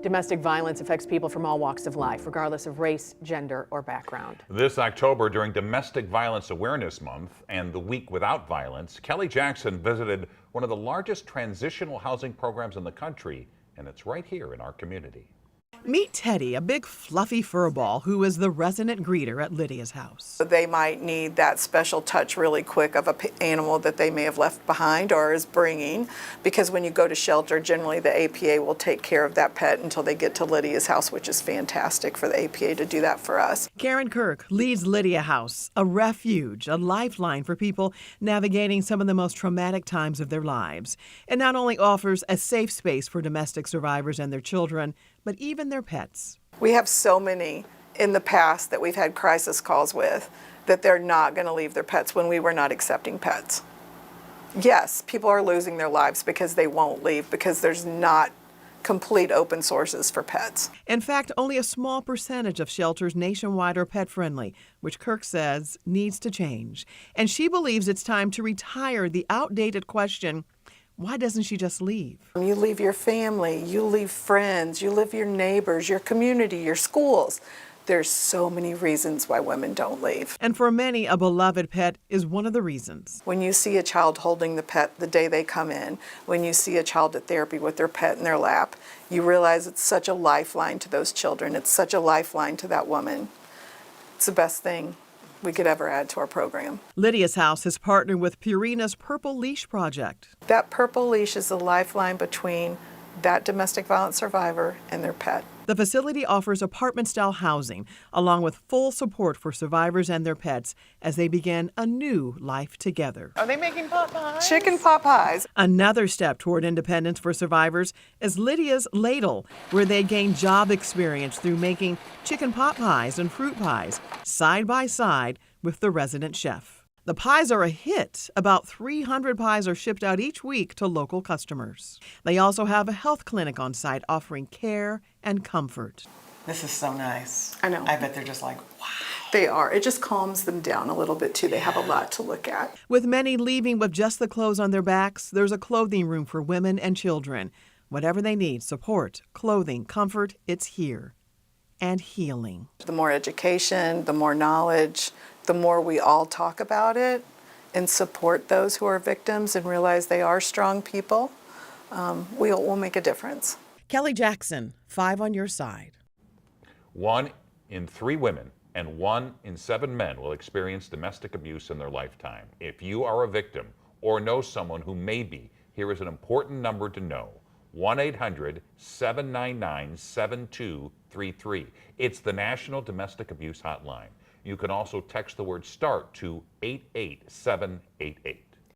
Domestic violence affects people from all walks of life, regardless of race, gender, or background. This October, during Domestic Violence Awareness Month and the Week Without Violence, Kelly Jackson visited one of the largest transitional housing programs in the country, and it's right here in our community. Meet Teddy, a big fluffy fur ball who is the resident greeter at Lydia's house. They might need that special touch really quick of an animal that they may have left behind or is bringing, because when you go to shelter, generally the APA will take care of that pet until they get to Lydia's house, which is fantastic for the APA to do that for us. Karen Kirk leads Lydia House, a refuge, a lifeline for people navigating some of the most traumatic times of their lives. It not only offers a safe space for domestic survivors and their children, but even their pets. We have so many in the past that we've had crisis calls with that they're not going to leave their pets when we were not accepting pets. Yes, people are losing their lives because they won't leave, because there's not complete open sources for pets. In fact, only a small percentage of shelters nationwide are pet-friendly, which Kirk says needs to change. And she believes it's time to retire the outdated question, why doesn't she just leave? You leave your family, you leave friends, you leave your neighbors, your community, your schools. There's so many reasons why women don't leave. And for many, a beloved pet is one of the reasons. When you see a child holding the pet the day they come in, when you see a child at therapy with their pet in their lap, you realize it's such a lifeline to those children. It's such a lifeline to that woman. It's the best thing we could ever add to our program. Lydia's House has partnered with Purina's Purple Leash Project. That purple leash is the lifeline between that domestic violence survivor and their pet. The facility offers apartment-style housing, along with full support for survivors and their pets as they begin a new life together. Are they making pot pies? Chicken pot pies. Another step toward independence for survivors is Lydia's Ladle, where they gain job experience through making chicken pot pies and fruit pies side by side with the resident chef. The pies are a hit. About 300 pies are shipped out each week to local customers. They also have a health clinic on site offering care and comfort. This is so nice. I know. I bet they're just like, wow. They are. It just calms them down a little bit too. They have a lot to look at. With many leaving with just the clothes on their backs, there's a clothing room for women and children. Whatever they need, support, clothing, comfort, it's here. And healing. The more education, the more knowledge, the more we all talk about it and support those who are victims and realize they are strong people, we'll make a difference. Kelly Jackson, 5 on your side. 1 in 3 women and 1 in 7 men will experience domestic abuse in their lifetime. If you are a victim or know someone who may be, here is an important number to know. 1-800-799-7233. It's the National Domestic Abuse Hotline. You can also text the word START to 88788.